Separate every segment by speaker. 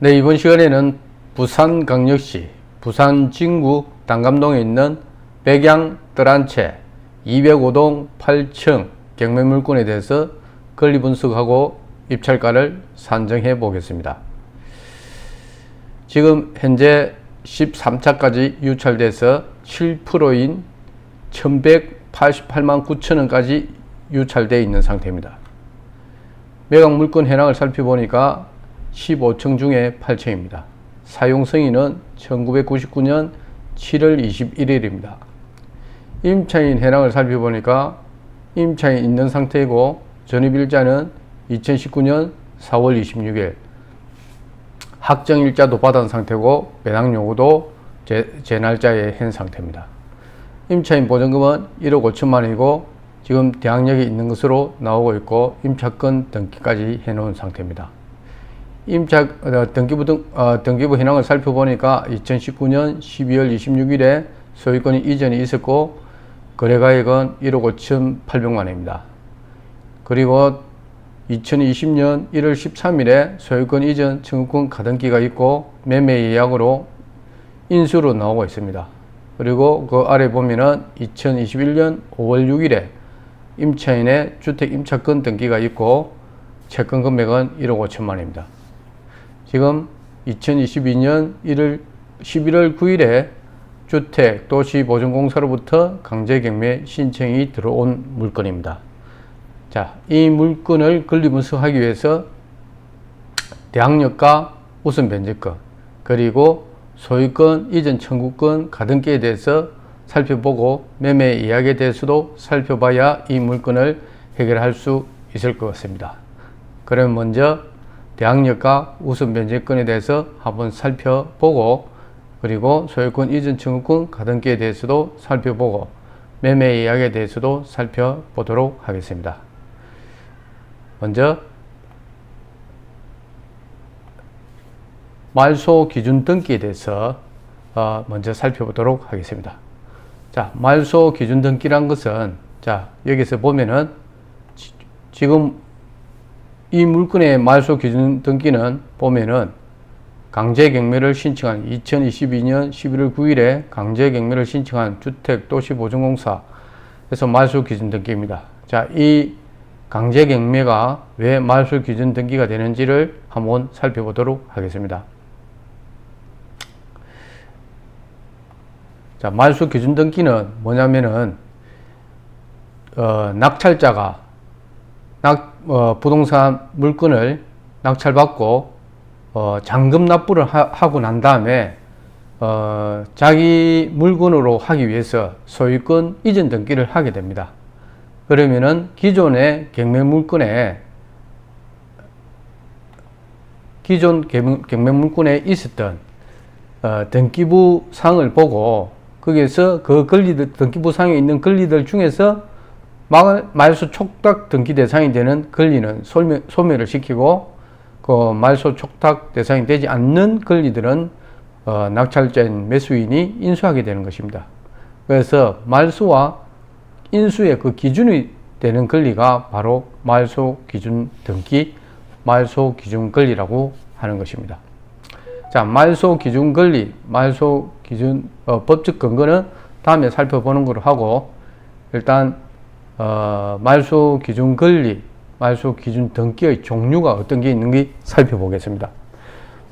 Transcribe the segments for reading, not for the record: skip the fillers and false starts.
Speaker 1: 네, 이번 시간에는 부산광역시 부산 진구 단감동에 있는 백양 뜰한채 205동 8층 경매물건에 대해서 권리 분석하고 입찰가를 산정해 보겠습니다. 지금 현재 13차까지 유찰돼서 7%인 1188만 9천원까지 유찰되어 있는 상태입니다. 매각 물건 현황을 살펴보니까 15층 중에 8층입니다. 사용 승인은 1999년 7월 21일입니다. 임차인 현황을 살펴보니까 임차인 있는 상태이고 전입일자는 2019년 4월 26일, 확정일자도 받은 상태고 매당 요구도 제 날짜에 한 상태입니다. 임차인 보증금은 1억 5천만 원이고 지금 대항력이 있는 것으로 나오고 있고 임차권 등기까지 해놓은 상태입니다. 등기부 현황을 살펴보니까 2019년 12월 26일에 소유권이 이전이 있었고 거래가액은 1억 5,800만 원입니다. 그리고 2020년 1월 13일에 소유권 이전 청구권 가등기가 있고 매매 예약으로 인수로 나오고 있습니다. 그리고 그 아래 보면은 2021년 5월 6일에 임차인의 주택 임차권 등기가 있고 채권 금액은 1억 5천만 원입니다. 지금 2022년 11월 9일에 주택도시보증공사로부터 강제경매 신청이 들어온 물건입니다. 자, 이 물건을 권리분석하기 위해서 대항력과 우선 변제권 그리고 소유권 이전 청구권 가등기에 대해서 살펴보고 매매 예약에 대해서도 살펴봐야 이 물건을 해결할 수 있을 것 같습니다. 그럼 먼저 대항력과 우선 변제권에 대해서 한번 살펴보고 그리고 소유권 이전 청구권 가등기에 대해서도 살펴보고 매매 예약에 대해서도 살펴보도록 하겠습니다. 먼저 말소 기준 등기에 대해서 먼저 살펴보도록 하겠습니다. 자, 말소 기준 등기란 것은 자, 여기서 보면은 지금 이 물건의 말소 기준 등기는 보면은 강제경매를 신청한 2022년 11월 9일에 강제경매를 신청한 주택도시보증공사에서 말소 기준 등기입니다. 자, 이 강제경매가 왜 말소 기준 등기가 되는지를 한번 살펴보도록 하겠습니다. 자, 말소 기준 등기는 뭐냐면은 낙찰자가 부동산 물건을 낙찰받고 잔금 납부를 하고 난 다음에 자기 물건으로 하기 위해서 소유권 이전 등기를 하게 됩니다. 그러면은 기존의 경매 물건에 있었던 등기부 상을 보고 거기에서 그 권리들, 등기부 상에 있는 권리들 중에서 말소 촉탁 등기 대상이 되는 권리는 소멸을 시키고 그 말소 촉탁 대상이 되지 않는 권리들은 낙찰자인 매수인이 인수하게 되는 것입니다. 그래서 말소와 인수의 그 기준이 되는 권리가 바로 말소 기준 등기, 말소 기준 권리라고 하는 것입니다. 자, 말소 기준 권리, 말소 기준 법적 근거는 다음에 살펴보는 걸로 하고 일단 말소 기준 권리, 말소 기준 등기의 종류가 어떤 게 있는지 살펴보겠습니다.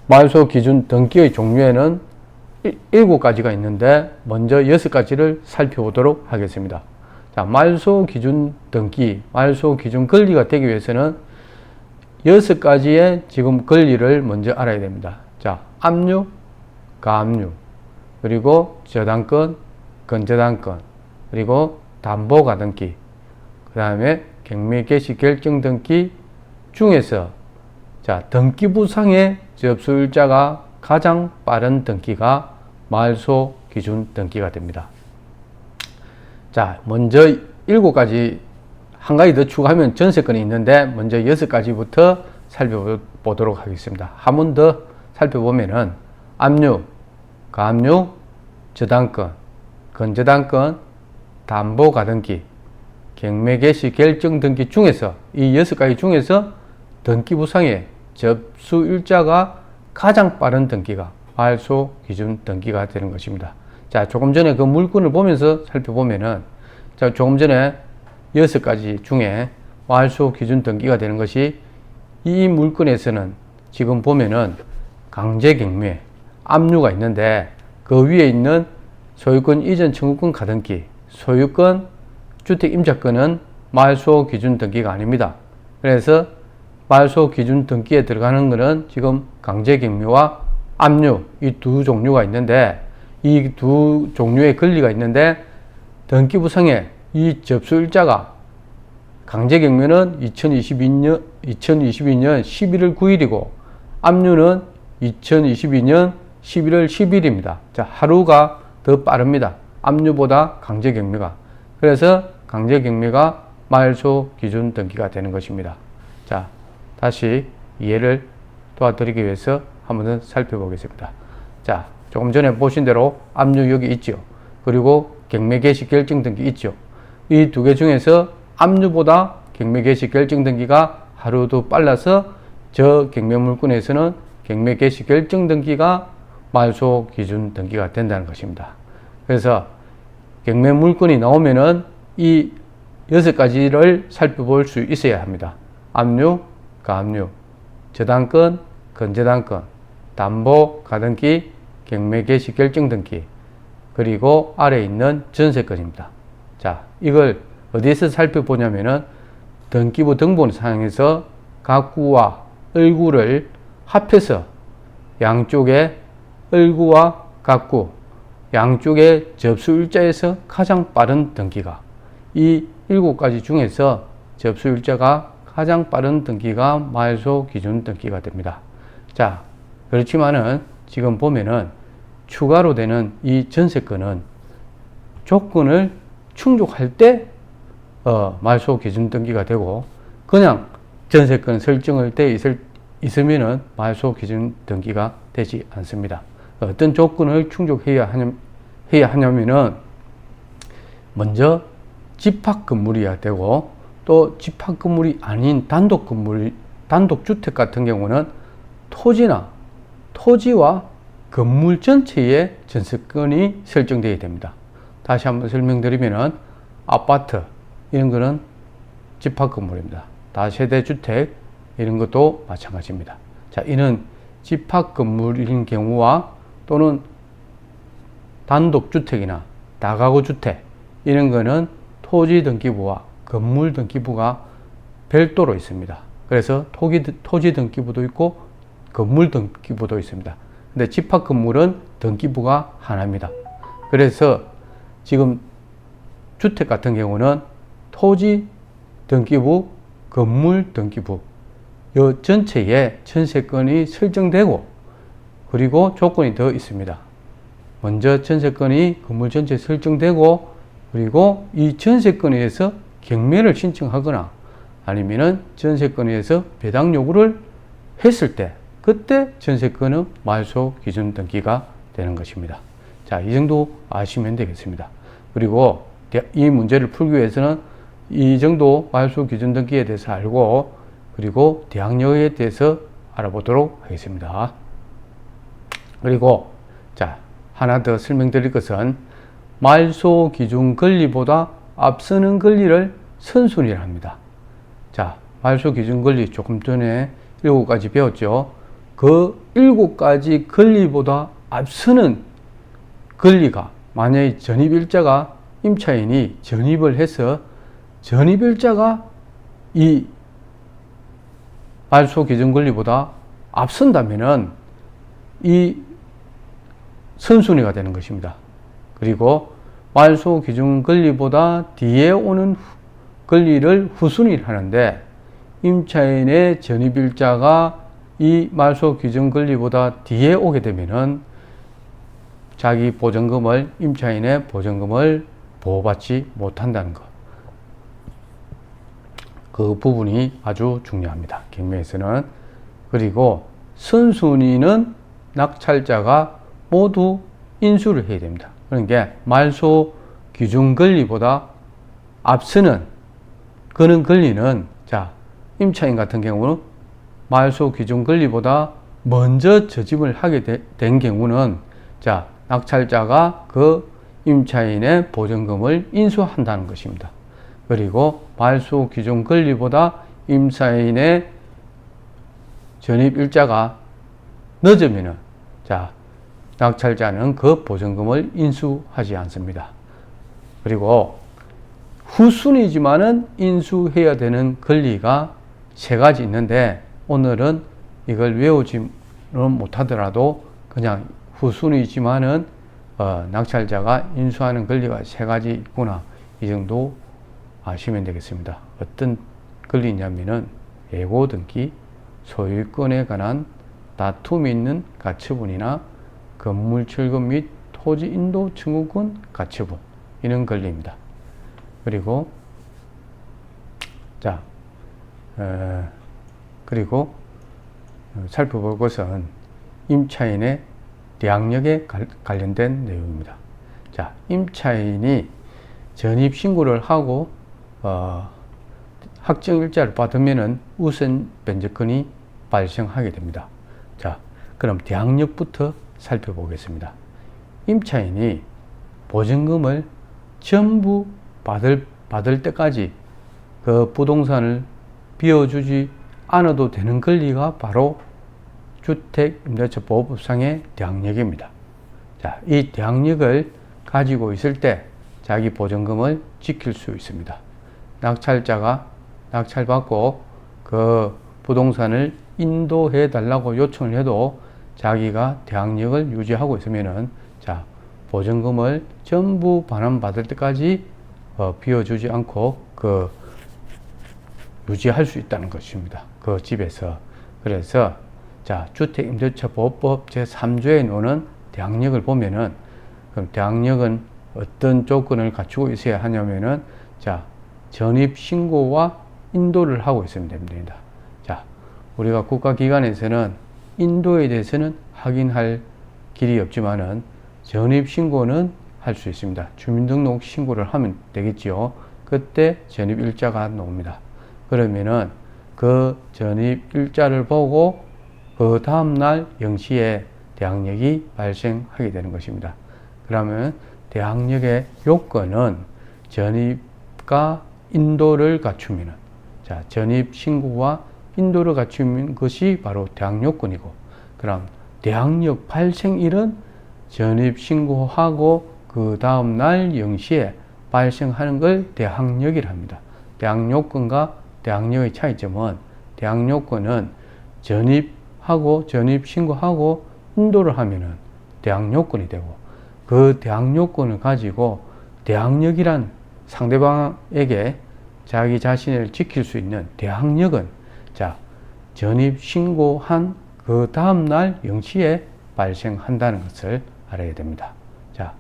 Speaker 1: 말소 기준 등기의 종류에는 7가지가 있는데 먼저 6가지를 살펴보도록 하겠습니다. 자, 말소 기준 등기, 말소 기준 권리가 되기 위해서는 6가지의 지금 권리를 먼저 알아야 됩니다. 자, 압류, 가압류, 그리고 저당권, 건저당권, 그리고 담보가등기, 그 다음에 경매 개시 결정 등기 중에서 자, 등기부상의 접수일자가 가장 빠른 등기가 말소 기준 등기가 됩니다. 자, 먼저 7가지, 한 가지 더 추가하면 전세권이 있는데 먼저 6가지부터 살펴보도록 하겠습니다. 한 번 더 살펴보면은 압류, 가압류, 저당권, 건저당권, 담보가등기, 경매 개시 결정 등기 중에서 이 6가지 중에서 등기부상의 접수일자가 가장 빠른 등기가 말소 기준 등기가 되는 것입니다. 자, 조금 전에 그 물건을 보면서 살펴보면은, 자, 조금 전에 6가지 중에 말소 기준 등기가 되는 것이, 이 물건에서는 지금 보면은 강제경매, 압류가 있는데, 그 위에 있는 소유권 이전 청구권 가등기, 소유권 주택 임차권은 말소 기준 등기가 아닙니다. 그래서 말소 기준 등기에 들어가는 것은 지금 강제경매와 압류, 이 두 종류가 있는데, 이 두 종류의 권리가 있는데, 등기부상에 이 접수일자가, 강제경매는 2022년 11월 9일이고 압류는 2022년 11월 10일입니다. 자, 하루가 더 빠릅니다. 압류보다 강제경매가. 그래서 강제경매가 말소 기준 등기가 되는 것입니다. 자, 다시 이해를 도와드리기 위해서 한번 더 살펴보겠습니다. 자, 조금 전에 보신 대로 압류 여기 있죠. 그리고 경매 개시 결정 등기 있죠. 이 두 개 중에서 압류보다 경매 개시 결정 등기가 하루 더 빨라서 저 경매 물건에서는 경매 개시 결정 등기가 말소 기준 등기가 된다는 것입니다. 그래서 경매 물건이 나오면은 이 6가지를 살펴볼 수 있어야 합니다. 압류, 가압류, 저당권, 건저당권, 담보, 가등기, 경매 개시 결정 등기, 그리고 아래에 있는 전세권입니다. 자, 이걸 어디에서 살펴보냐면은 등기부 등본상에서 갑구와 을구를 합해서 양쪽에 을구와 갑구, 양쪽의 접수일자에서 가장 빠른 등기가, 이 7가지 중에서 접수일자가 가장 빠른 등기가 말소 기준 등기가 됩니다. 자, 그렇지만은 지금 보면은 추가로 되는 이 전세권은 조건을 충족할 때 말소 기준 등기가 되고, 그냥 전세권 설정을 돼 있으면은 말소 기준 등기가 되지 않습니다. 어떤 조건을 충족해야 하냐면은, 먼저 집합 건물이어야 되고, 또 집합 건물이 아닌 단독 건물, 단독 주택 같은 경우는 토지와 건물 전체에 전세권이 설정되어야 됩니다. 다시 한번 설명드리면은, 아파트 이런 거는 집합 건물입니다. 다세대 주택 이런 것도 마찬가지입니다. 자, 이는 집합 건물인 경우와 또는 단독 주택이나 다가구 주택 이런 거는 토지 등기부와 건물 등기부가 별도로 있습니다. 그래서 토지 등기부도 있고 건물 등기부도 있습니다. 근데 집합 건물은 등기부가 하나입니다. 그래서 지금 주택 같은 경우는 토지 등기부, 건물 등기부 이 전체에 전세권이 설정되고, 그리고 조건이 더 있습니다. 먼저 전세권이 건물 전체에 설정되고, 그리고 이 전세권에 의해서 경매를 신청하거나 아니면은 전세권에 의해서 배당 요구를 했을 때, 그때 전세권은 말소 기준 등기가 되는 것입니다. 자, 이 정도 아시면 되겠습니다. 그리고 이 문제를 풀기 위해서는 이 정도 말소 기준 등기에 대해서 알고, 그리고 대항력에 대해서 알아보도록 하겠습니다. 그리고 자, 하나 더 설명드릴 것은 말소 기준 권리보다 앞서는 권리를 선순위라 합니다. 자, 말소 기준 권리 조금 전에 7가지 배웠죠. 그 7가지 권리보다 앞서는 권리가, 만약에 전입일자가 임차인이 전입을 해서 전입일자가 이 말소 기준 권리보다 앞선다면은 이 선순위가 되는 것입니다. 그리고 말소 기준 권리보다 뒤에 오는 권리를 후순위를 하는데, 임차인의 전입일자가 이 말소 기준 권리보다 뒤에 오게 되면은 자기 보전금을, 임차인의 보전금을 보호받지 못한다는 것. 그 부분이 아주 중요합니다. 경매에서는. 그리고 선순위는 낙찰자가 모두 인수를 해야 됩니다. 그러니까 말소 기준 권리보다 앞서는 그런 권리는, 자, 임차인 같은 경우는 말소 기준 권리보다 먼저 저집을 하게 된 경우는 자, 낙찰자가 그 임차인의 보증금을 인수한다는 것입니다. 그리고 말소 기준 권리보다 임차인의 전입 일자가 늦으면은 자, 낙찰자는 그 보증금을 인수하지 않습니다. 그리고 후순위지만은 인수해야 되는 권리가 세 가지 있는데 오늘은 이걸 외우지는 못하더라도 그냥 후순위지만은 낙찰자가 인수하는 권리가 세 가지 있구나 이 정도 아시면 되겠습니다. 어떤 권리냐면은 예고 등기, 소유권에 관한 다툼이 있는 가처분이나 건물 철거 및 토지 인도 청구권 가처분 이런 권리입니다. 그리고 자 그리고 살펴볼 것은 임차인의 대항력에 관련된 내용입니다. 자, 임차인이 전입 신고를 하고 확정 일자를 받으면은 우선 변제권이 발생하게 됩니다. 자, 그럼 대항력부터 살펴보겠습니다. 임차인이 보증금을 전부 받을 때까지 그 부동산을 비워주지 않아도 되는 권리가 바로 주택임대차보호법상의 대항력입니다. 자, 이 대항력을 가지고 있을 때 자기 보증금을 지킬 수 있습니다. 낙찰자가 낙찰받고 그 부동산을 인도해 달라고 요청을 해도 자기가 대항력을 유지하고 있으면은 자, 보증금을 전부 반환받을 때까지 비워주지 않고 유지할 수 있다는 것입니다. 그 집에서. 그래서 자, 주택임대차보호법 제3조에 나오는 대항력을 보면은 그럼 대항력은 어떤 조건을 갖추고 있어야 하냐면은 자, 전입신고와 인도를 하고 있으면 됩니다. 자, 우리가 국가기관에서는 인도에 대해서는 확인할 길이 없지만은 전입신고는 할 수 있습니다. 주민등록 신고를 하면 되겠지요. 그때 전입일자가 나옵니다. 그러면은 그 전입일자를 보고 그 다음날 0시에 대항력이 발생하게 되는 것입니다. 그러면 대항력의 요건은 전입과 인도를 갖추면은 자, 전입 신고와 인도를 갖추는 것이 바로 대항력권이고 그럼 대항력 발생일은 전입 신고하고 그 다음날 0시에 발생하는 걸 대항력이라 합니다. 대항력권과 대항력의 차이점은 대항력권은 전입하고 전입 신고하고 인도를 하면은 대항력권이 되고 그 대항력권을 가지고 대항력이란 상대방에게 자기 자신을 지킬 수 있는 대항력은 자, 전입 신고한 그 다음날 0시에 발생한다는 것을 알아야 됩니다. 자,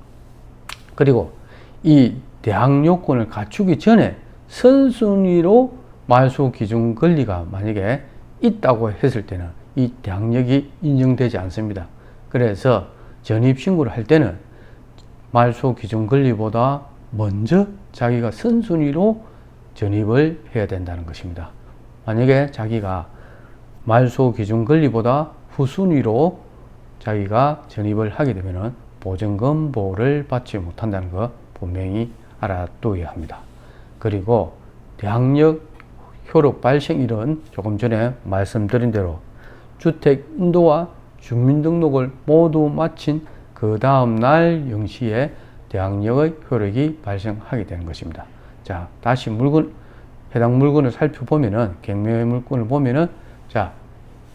Speaker 1: 그리고 이 대항력권을 갖추기 전에 선순위로 말소 기준 권리가 만약에 있다고 했을 때는 이 대항력이 인정되지 않습니다. 그래서 전입신고를 할 때는 말소 기준 권리보다 먼저 자기가 선순위로 전입을 해야 된다는 것입니다. 만약에 자기가 말소 기준 권리보다 후순위로 자기가 전입을 하게 되면 보증금 보호를 받지 못한다는 거 분명히 알아둬야 합니다. 그리고 대항력 효력 발생일은 조금 전에 말씀드린 대로 주택 인도와 주민등록을 모두 마친 그 다음 날 0시에 대항력의 효력이 발생하게 되는 것입니다. 자, 다시 해당 물건을 살펴보면은, 경매 물건을 보면은, 자,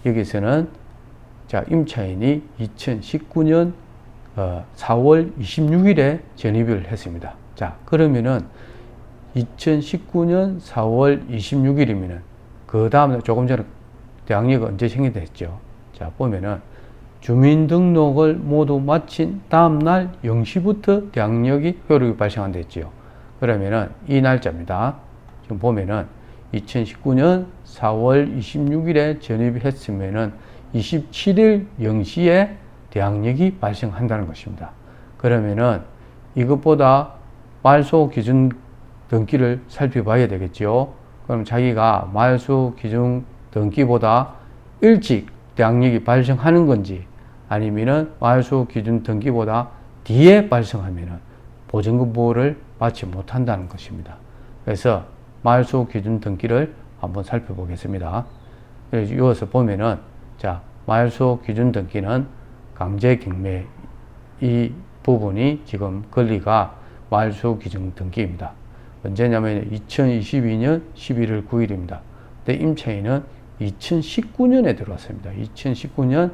Speaker 1: 여기서는, 자, 임차인이 2019년 4월 26일에 전입을 했습니다. 자, 그러면은 2019년 4월 26일이면은 그 다음에 조금 전에 대항력이 언제 생긴다 했죠. 자, 보면은 주민등록을 모두 마친 다음날 0시부터 대항력이 효력이 발생한다 했지요. 그러면은 이 날짜입니다. 지금 보면은 2019년 4월 26일에 전입했으면은 27일 0시에 대항력이 발생한다는 것입니다. 그러면은 이것보다 말소 기준 등기를 살펴봐야 되겠죠. 그럼 자기가 말소 기준 등기보다 일찍 대항력이 발생하는 건지 아니면은 마을수호 기준 등기보다 뒤에 발생하면은 보증금 보호를 받지 못한다는 것입니다. 그래서 마을수호 기준 등기를 한번 살펴보겠습니다. 이어서 보면은 자, 마을수호 기준 등기는 강제경매 이 부분이 지금 권리가 마을수호 기준 등기입니다. 언제냐면 2022년 11월 9일입니다. 근데 임차인은 2019년에 들어왔습니다. 2019년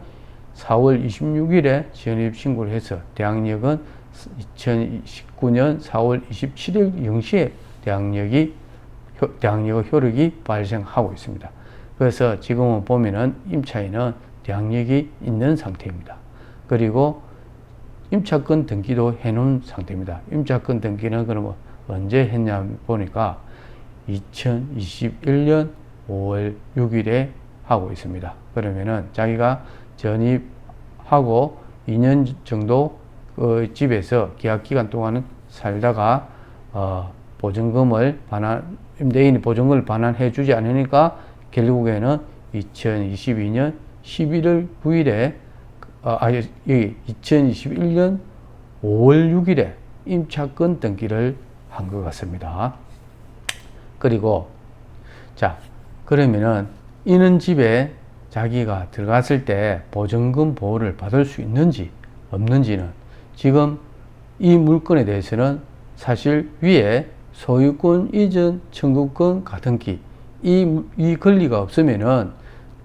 Speaker 1: 4월 26일에 전입 신고를 해서 대항력은 2019년 4월 27일 0시에 대항력 효력이 발생하고 있습니다. 그래서 지금은 보면은 임차인은 대항력이 있는 상태입니다. 그리고 임차권 등기도 해놓은 상태입니다. 임차권 등기는 그러면 언제 했냐 보니까 2021년 5월 6일에 하고 있습니다. 그러면은 자기가 전입하고 2년 정도 집에서 계약 기간 동안은 살다가 보증금을 임대인이 보증금을 반환해 주지 않으니까 결국에는 2022년 11월 9일에 2021년 5월 6일에 임차권 등기를 한 것 같습니다. 그리고 자, 그러면은 이는 집에 자기가 들어갔을 때 보증금 보호를 받을 수 있는지 없는지는 지금 이 물건에 대해서는 사실 위에 소유권 이전 청구권 가등기 이 권리가 없으면은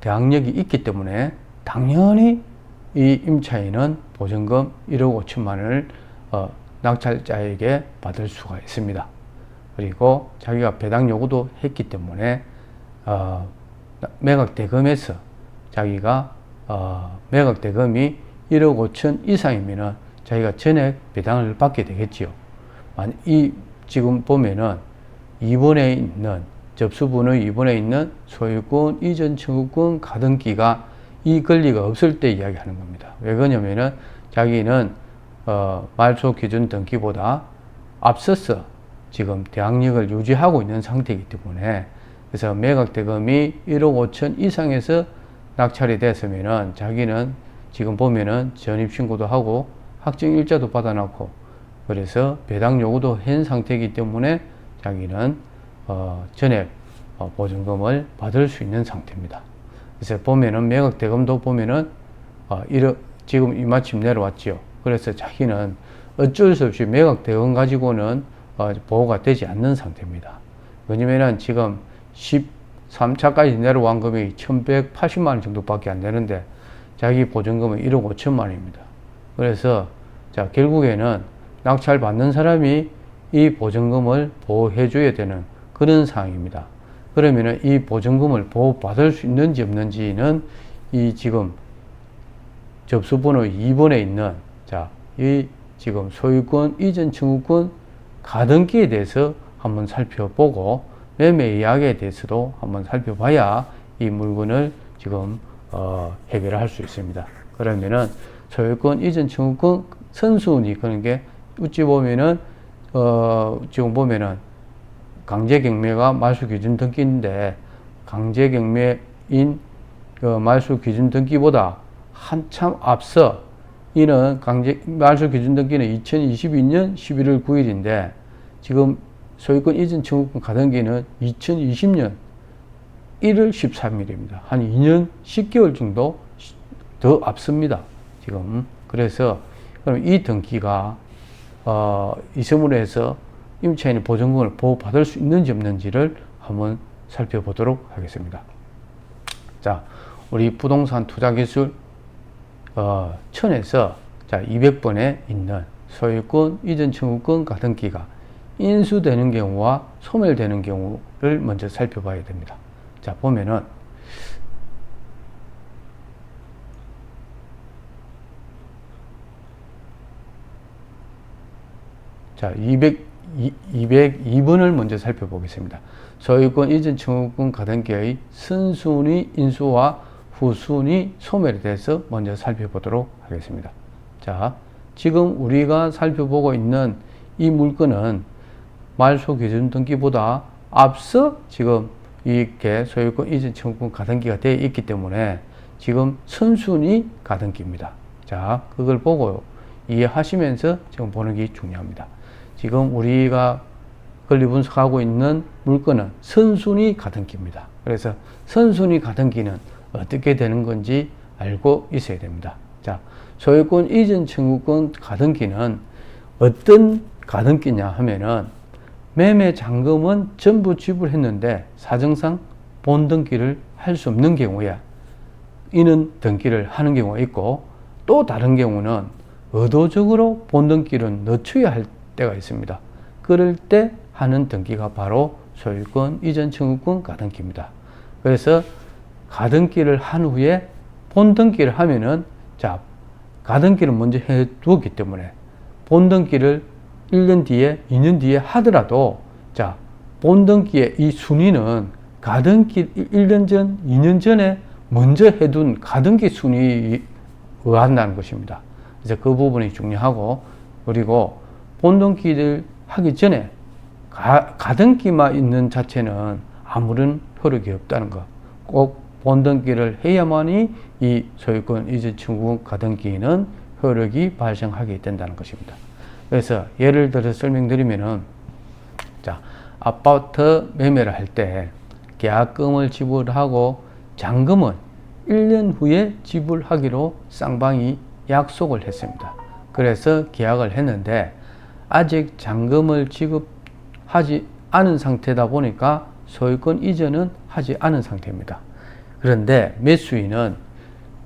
Speaker 1: 대항력이 있기 때문에 당연히 이 임차인은 보증금 1억 5천만 원을 낙찰자에게 받을 수가 있습니다. 그리고 자기가 배당 요구도 했기 때문에 매각 대금에서 자기가 매각 대금이 1억 5천 이상이면은 자기가 전액 배당을 받게 되겠지요. 이 지금 보면은 2번에 있는 접수번호 2번에 있는 소유권 이전 청구권 가등기가 이 권리가 없을 때 이야기하는 겁니다. 왜 그러냐면은 자기는 말소 기준 등기보다 앞서서 지금 대항력을 유지하고 있는 상태이기 때문에 그래서 매각 대금이 1억 5천 이상에서 낙찰이 됐으면은 자기는 지금 보면은 전입 신고도 하고 확정 일자도 받아놨고 그래서 배당 요구도 한 상태이기 때문에 자기는 전액 보증금을 받을 수 있는 상태입니다. 그래서 보면은 매각 대금도 보면은 지금 이마침 내려왔지요. 그래서 자기는 어쩔 수 없이 매각 대금 가지고는 보호가 되지 않는 상태입니다. 왜냐면은 지금 13차까지 내려온 금액이 1180만 원 정도밖에 안 되는데 자기 보증금은 1억 5천만 원입니다. 그래서 자, 결국에는 낙찰 받는 사람이 이 보증금을 보호해 줘야 되는 그런 상황입니다. 그러면은 이 보증금을 보호받을 수 있는지 없는지는 이 지금 접수번호 2번에 있는 자, 이 지금 소유권 이전 청구권 가등기에 대해서 한번 살펴보고 매매 이야기에 대해서도 한번 살펴봐야 이 물건을 지금 해결할 수 있습니다. 그러면은 소유권 이전 청구권 선순위 그런 게 어찌 보면은 지금 보면은 강제경매가 말소기준 등기인데 강제경매인 말소기준 등기보다 한참 앞서 이는 말소기준 등기는 2022년 11월 9일인데 지금 소유권 이전 청구권 가등기는 2020년 1월 13일입니다. 한 2년 10개월 정도 더 앞섭니다. 지금 그래서 그럼 이 등기가 이성으로 해서 임차인의 보증금을 보호받을 수 있는지 없는지를 한번 살펴보도록 하겠습니다. 자, 우리 부동산 투자기술 천에서 자 200번에 있는 소유권 이전 청구권 가등기가 인수되는 경우와 소멸되는 경우를 먼저 살펴봐야 됩니다. 자, 보면은 자, 202번을 먼저 살펴보겠습니다. 소유권 이전 청구권 가등기의 선순위 인수와 후순위 소멸에 대해서 먼저 살펴보도록 하겠습니다. 자, 지금 우리가 살펴보고 있는 이 물건은 말소 기준 등기보다 앞서 지금 이렇게 소유권 이전 청구권 가등기가 되어 있기 때문에 지금 선순위 가등기입니다. 자, 그걸 보고 이해하시면서 지금 보는 게 중요합니다. 지금 우리가 권리 분석하고 있는 물건은 선순위 가등기입니다. 그래서 선순위 가등기는 어떻게 되는 건지 알고 있어야 됩니다. 자, 소유권 이전 청구권 가등기는 어떤 가등기냐 하면은 매매 잔금은 전부 지불했는데 사정상 본등기를 할 수 없는 경우에 이는 등기를 하는 경우가 있고, 또 다른 경우는 의도적으로 본등기를 늦춰야 할 때가 있습니다. 그럴 때 하는 등기가 바로 소유권 이전 청구권 가등기입니다. 그래서 가등기를 한 후에 본등기를 하면은, 자, 가등기를 먼저 해 두었기 때문에 본등기를 1년 뒤에, 2년 뒤에 하더라도, 자, 본등기의 이 순위는 가등기 1년 전, 2년 전에 먼저 해둔 가등기 순위에 의한다는 것입니다. 그래서 그 부분이 중요하고, 그리고 본등기를 하기 전에 가등기만 있는 자체는 아무런 효력이 없다는 것. 꼭 본등기를 해야만이 이 소유권 이전 청구권 가등기는 효력이 발생하게 된다는 것입니다. 그래서 예를 들어 설명드리면은, 자, 아파트 매매를 할 때 계약금을 지불하고 잔금은 1년 후에 지불하기로 쌍방이 약속을 했습니다. 그래서 계약을 했는데 아직 잔금을 지급하지 않은 상태다 보니까 소유권 이전은 하지 않은 상태입니다. 그런데 매수인은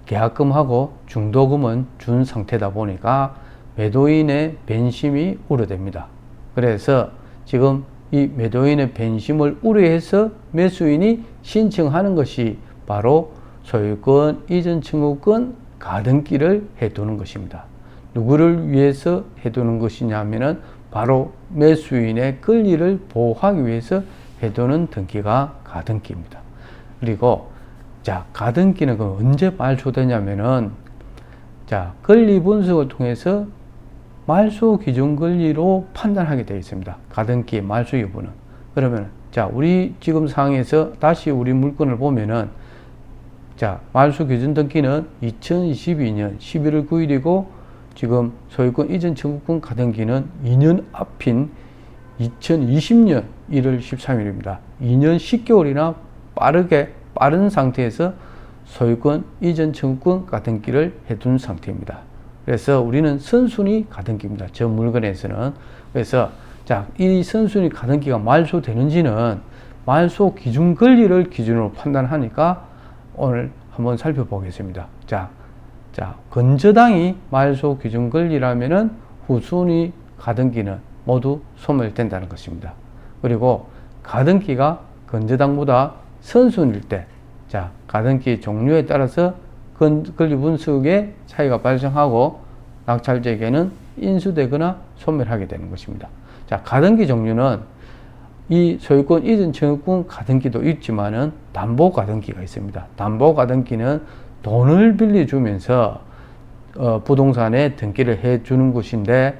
Speaker 1: 계약금하고 중도금은 준 상태다 보니까 매도인의 변심이 우려됩니다. 그래서 지금 이 매도인의 변심을 우려해서 매수인이 신청하는 것이 바로 소유권 이전 청구권 가등기를 해두는 것입니다. 누구를 위해서 해두는 것이냐면은 바로 매수인의 권리를 보호하기 위해서 해두는 등기가 가등기입니다. 그리고 자, 가등기는 언제 말소되냐면은, 자, 권리 분석을 통해서 말소 기준 권리로 판단하게 되어 있습니다. 가등기의 말소 여부는. 그러면 자, 우리 지금 상황에서 다시 우리 물건을 보면은, 자, 말소 기준 등기는 2022년 11월 9일이고 지금 소유권 이전 청구권 가등기는 2년 앞인 2020년 1월 13일입니다. 2년 10개월이나 빠른 상태에서 소유권 이전 청구권 가등기를 해둔 상태입니다. 그래서 우리는 선순위 가등기입니다. 저 물건에서는. 그래서 자, 이 선순위 가등기가 말소되는지는 말소 기준 권리를 기준으로 판단하니까 오늘 한번 살펴보겠습니다. 자, 건저당이 말소 기준 권리라면은 후순위 가등기는 모두 소멸된다는 것입니다. 그리고 가등기가 건저당보다 선순위일 때, 자, 가등기 종류에 따라서 권리 분석에 차이가 발생하고 낙찰자에게는 인수되거나 소멸하게 되는 것입니다. 자, 가등기 종류는 이 소유권 이전 청구권 가등기도 있지만은 담보 가등기가 있습니다. 담보 가등기는 돈을 빌려주면서 부동산에 등기를 해 주는 것인데,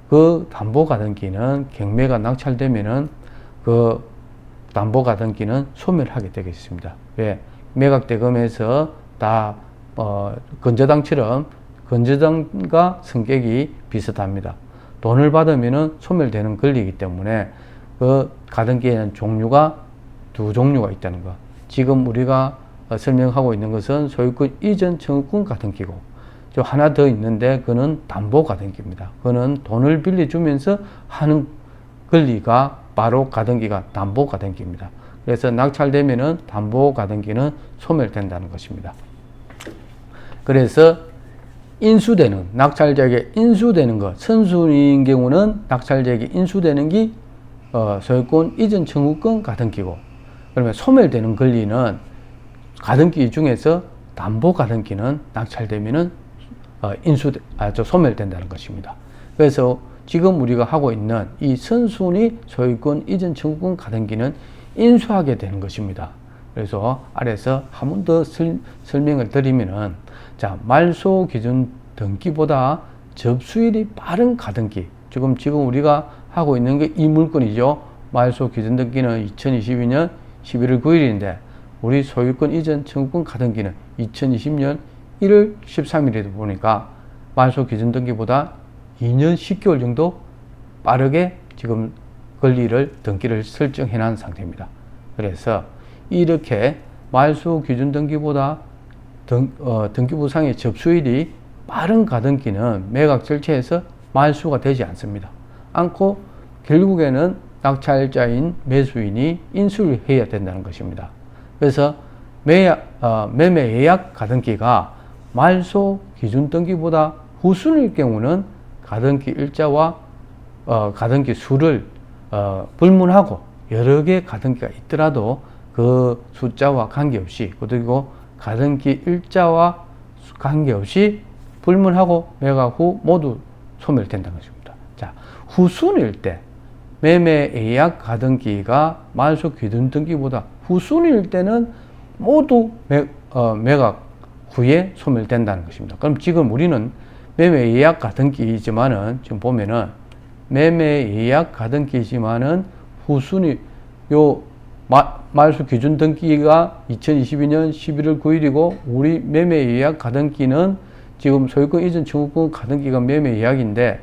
Speaker 1: 그 담보 가등기는 경매가 낙찰되면은 그 담보 가등기는 소멸하게 되겠습니다. 왜? 매각대금에서 다 건저당처럼 건저당과 성격이 비슷합니다. 돈을 받으면은 소멸되는 권리이기 때문에 그 가등기에는 종류가 두 종류가 있다는 것. 지금 우리가 설명하고 있는 것은 소유권 이전 청구권 가등기고, 저 하나 더 있는데 그는 담보 가등기입니다. 그는 돈을 빌려주면서 하는 권리가 바로 가등기가 담보 가등기입니다. 그래서 낙찰되면은 담보 가등기는 소멸된다는 것입니다. 그래서 인수되는, 낙찰자에게 인수되는 것, 선순위인 경우는 낙찰자에게 인수되는 게 소유권 이전 청구권 가등기고, 그러면 소멸되는 권리는 가등기 중에서 담보 가등기는 낙찰되면은 소멸된다는 것입니다. 그래서 지금 우리가 하고 있는 이 선순위 소유권 이전 청구권 가등기는 인수하게 되는 것입니다. 그래서 아래서 한 번 더 설명을 드리면은, 자, 말소 기준 등기보다 접수일이 빠른 가등기. 지금 우리가 하고 있는 게 이 물건이죠. 말소 기준 등기는 2022년 11월 9일인데 우리 소유권 이전 청구권 가등기는 2020년 1월 13일에도 보니까 말소 기준 등기보다 2년 10개월 정도 빠르게 지금 권리를 등기를 설정해 놓은 상태입니다. 그래서 이렇게 말소 기준 등기보다 등기부상의 접수일이 빠른 가등기는 매각 절차에서 말소가 되지 않고 결국에는 낙찰자인 매수인이 인수를 해야 된다는 것입니다. 그래서 매매 예약 가등기가 말소 기준 등기보다 후순일 경우는 가등기 일자와 가등기 수를 불문하고 여러 개 가등기가 있더라도 그 숫자와 관계없이, 그리고 가등기 일자와 관계없이 불문하고 매각 후 모두 소멸된다는 것입니다. 자, 후순일 때 매매 예약 가등기가 말소 기준 등기보다 후순일 때는 모두 매각 후에 소멸된다는 것입니다. 그럼 지금 우리는 매매 예약 가등기이지만은 지금 보면은 매매 예약 가등기이지만은 후순위 말소 기준 등기가 2022년 11월 9일이고 우리 매매 예약 가등기는 지금 소유권 이전 청구권 가등기가 매매 예약인데,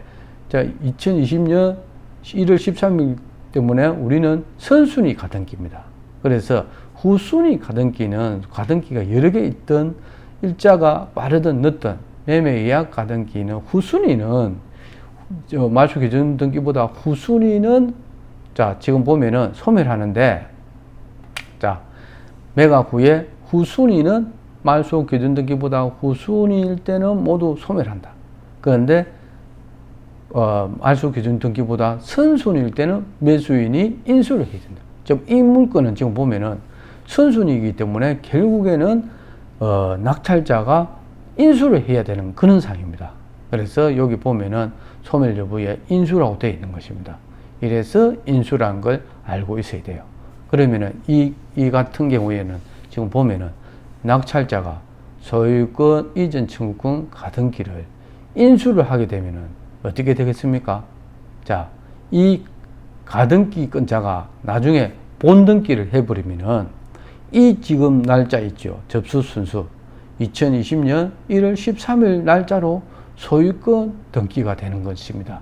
Speaker 1: 자, 2020년 1월 13일 때문에 우리는 선순위 가등기입니다. 그래서 후순위 가등기는 가등기가 여러 개 있던 일자가 빠르든 늦든 매매 예약 가등기는 후순위는 말소 기준 등기보다 후순위는 자, 지금 보면은 소멸하는데, 자, 매각 후에 후순위는 말소 기준 등기보다 후순위일 때는 모두 소멸한다. 그런데 말소 기준 등기보다 선순위일 때는 매수인이 인수를 해야 된다. 즉, 이 물건은 지금 보면은 선순위이기 때문에 결국에는 낙찰자가 인수를 해야 되는 그런 상황입니다. 그래서 여기 보면은 소멸 여부에 인수라고 되어 있는 것입니다. 이래서 인수라는 걸 알고 있어야 돼요. 그러면은 이 같은 경우에는 지금 보면은 낙찰자가 소유권 이전 청구권 가등기를 인수를 하게 되면은 어떻게 되겠습니까? 자, 이 가등기권자가 나중에 본등기를 해버리면은 이 지금 날짜 있죠. 접수 순수 2020년 1월 13일 날짜로 소유권 등기가 되는 것입니다.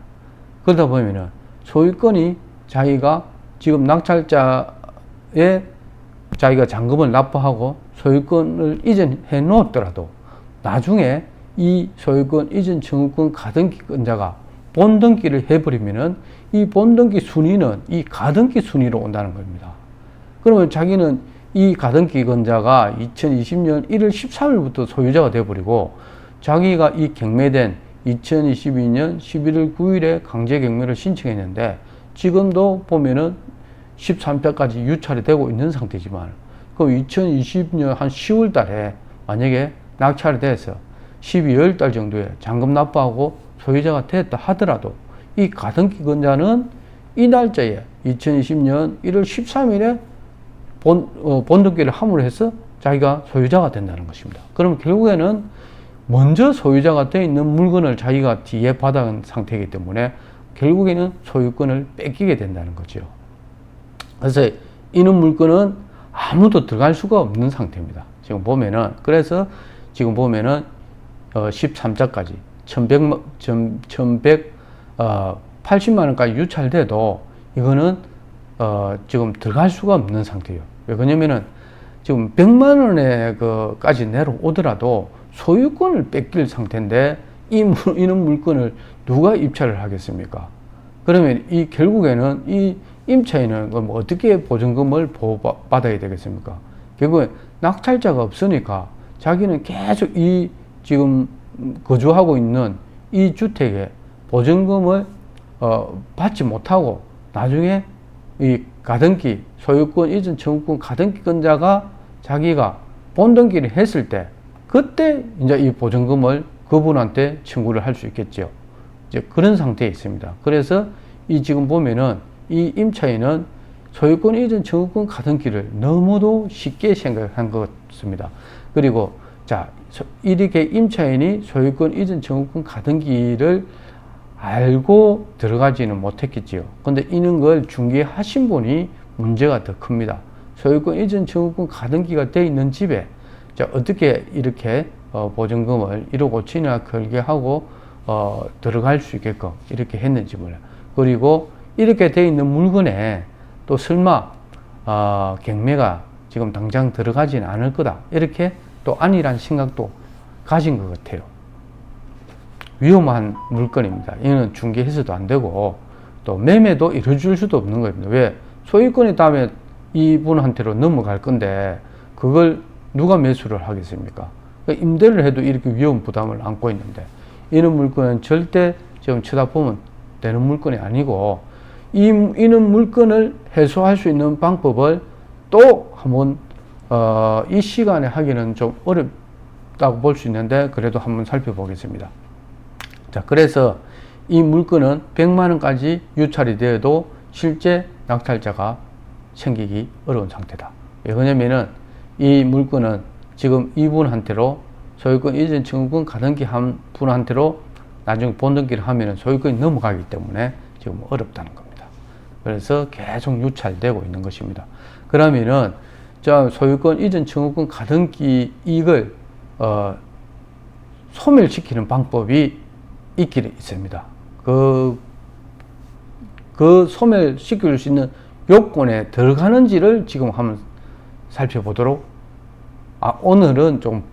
Speaker 1: 그러다 보면은 소유권이 자기가 지금 낙찰자에 자기가 잔금을 납부하고 소유권을 이전해 놓았더라도 나중에 이 소유권 이전 청구권 가등기권자가 본등기를 해버리면은 이 본등기 순위는 이 가등기 순위로 온다는 겁니다. 그러면 자기는 이 가등기권자가 2020년 1월 13일부터 소유자가 되어버리고 자기가 이 경매된 2022년 11월 9일에 강제 경매를 신청했는데 지금도 보면은 13차까지 유찰이 되고 있는 상태지만, 그럼 2020년 한 10월 달에 만약에 낙찰이 돼서 12월 달 정도에 잔금 납부하고 소유자가 됐다 하더라도 이 가등기권자는 이 날짜에 2020년 1월 13일에 본등기를 함으로 해서 자기가 소유자가 된다는 것입니다. 그럼 결국에는 먼저 소유자가 되어 있는 물건을 자기가 뒤에 받아온 상태이기 때문에 결국에는 소유권을 뺏기게 된다는 거죠. 그래서 이런 물건은 아무도 들어갈 수가 없는 상태입니다. 지금 보면은, 그래서 지금 보면은 13자까지 1180만 원까지 유찰돼도 이거는 지금 들어갈 수가 없는 상태예요. 왜 그러냐면은 지금 100만 원에 까지 내려오더라도 소유권을 뺏길 상태인데 이런 물건을 누가 입찰을 하겠습니까? 그러면 이 결국에는 이 임차인은 뭐 어떻게 보증금을 보호받아야 되겠습니까? 결국에 낙찰자가 없으니까 자기는 계속 이 지금 거주하고 있는 이 주택에 보증금을 받지 못하고 나중에 이 가등기 소유권 이전 청구권 가등기권자가 자기가 본등기를 했을 때 그때 이제 이 보증금을 그분한테 청구를 할 수 있겠죠. 이제 그런 상태에 있습니다. 그래서 이 지금 보면은 이 임차인은 소유권 이전 청구권 가등기를 너무도 쉽게 생각한 것 같습니다. 그리고 자, 이렇게 임차인이 소유권 이전 청구권 가등기를 알고 들어가지는 못했겠지요. 근데 이런 걸 중개하신 분이 문제가 더 큽니다. 소유권 이전 청구권 가등기가 돼 있는 집에 자, 어떻게 이렇게 보증금을 1억 5천이나 걸게 하고 들어갈 수 있게끔 이렇게 했는지 몰라요. 그리고 이렇게 돼 있는 물건에 또 설마 경매가 지금 당장 들어가지는 않을 거다 이렇게 또 아니란 생각도 가진 것 같아요. 위험한 물건입니다. 이는 중개해서도 안 되고 또 매매도 이루어질 수도 없는 겁니다. 왜? 소유권이 다음에 이분한테로 넘어갈 건데 그걸 누가 매수를 하겠습니까? 임대를 해도 이렇게 위험 부담을 안고 있는데 이런 물건은 절대 지금 쳐다보면 되는 물건이 아니고 이런 물건을 해소할 수 있는 방법을 또 한번 이 시간에 하기는 좀 어렵다고 볼 수 있는데 그래도 한번 살펴보겠습니다. 자, 그래서 이 물건은 100만 원까지 유찰이 되어도 실제 낙찰자가 생기기 어려운 상태다. 왜냐면은 이 물건은 지금 이분한테로 소유권 이전 청구권 가등기 한 분한테로 나중에 본등기를 하면은 소유권이 넘어가기 때문에 지금 어렵다는 겁니다. 그래서 계속 유찰되고 있는 것입니다. 그러면은 자, 소유권 이전 청구권 가등기 이익을 소멸시키는 방법이 있기는 있습니다. 그 소멸시킬 수 있는 요건에 들어가는지를 지금 한번 살펴보도록 오늘은 좀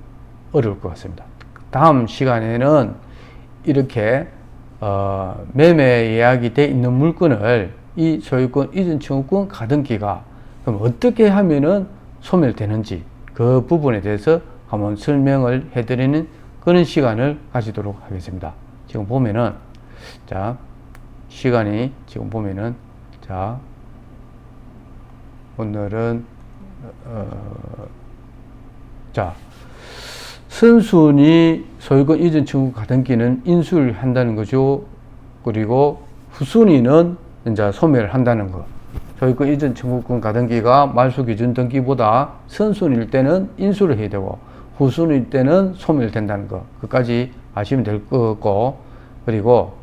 Speaker 1: 어려울 것 같습니다. 다음 시간에는 이렇게 매매 예약이 돼 있는 물건을 이 소유권 이전 청구권 가등기가 그럼 어떻게 하면은 소멸되는지 그 부분에 대해서 한번 설명을 해드리는 그런 시간을 가지도록 하겠습니다. 지금 보면은 자 시간이 지금 보면은 자 오늘은 자 선순위 소유권 이전 청구 가등기는 인수를 한다는 거죠. 그리고 후순위는 이제 소멸을 한다는 거. 소유권 이전 청구권 가등기가 말소 기준 등기보다 선순위일 때는 인수를 해야 되고 후순위일 때는 소멸된다는 거. 그까지 아시면 될 것 같고 그리고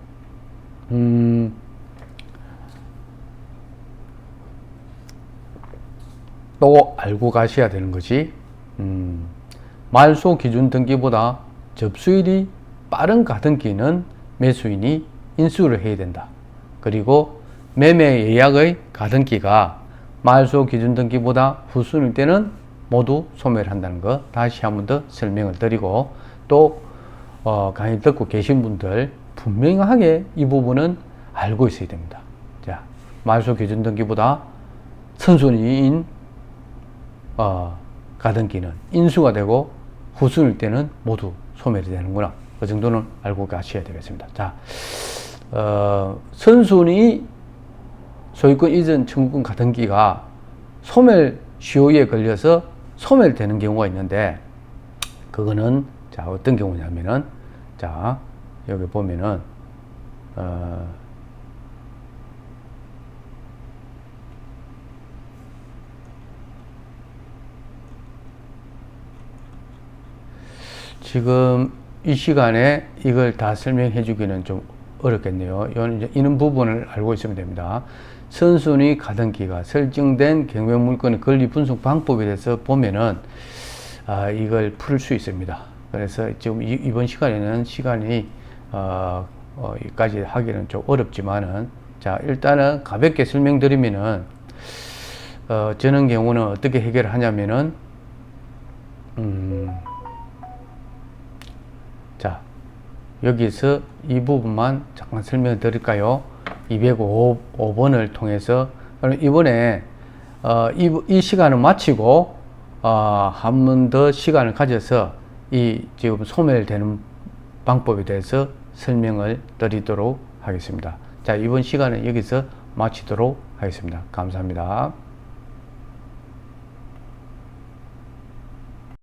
Speaker 1: 또 알고 가셔야 되는 것이 말소 기준 등기보다 접수일이 빠른 가등기는 매수인이 인수를 해야 된다. 그리고 매매 예약의 가등기가 말소 기준 등기보다 후순위일 때는 모두 소멸한다는 거 다시 한 번 더 설명을 드리고 또 강의 듣고 계신 분들 분명하게 이 부분은 알고 있어야 됩니다. 자, 말소 기준 등기보다 선순위인 가등기는 인수가 되고 후순위일 때는 모두 소멸이 되는구나. 그 정도는 알고 가셔야 되겠습니다. 자, 선순위 소유권 이전 청구권 가등기가 소멸 시효에 걸려서 소멸되는 경우가 있는데 그거는 자 어떤 경우냐면은 자 여기 보면은 지금 이 시간에 이걸 다 설명해 주기는 좀 어렵겠네요. 이런 부분을 알고 있으면 됩니다. 선순위 가등기가 설정된 경매 물건의 권리 분석 방법에 대해서 보면은 이걸 풀 수 있습니다. 그래서 지금 이번 시간에는 시간이 여기까지 하기는 좀 어렵지만은 자 일단은 가볍게 설명드리면은 저는 경우는 어떻게 해결을 하냐면은 자 여기서 이 부분만 잠깐 설명을 드릴까요? 205번을 통해서 이번에 이 시간을 마치고 한 번 더 시간을 가져서 이 지금 소멸되는 방법에 대해서 설명을 드리도록 하겠습니다. 자 이번 시간은 여기서 마치도록 하겠습니다. 감사합니다.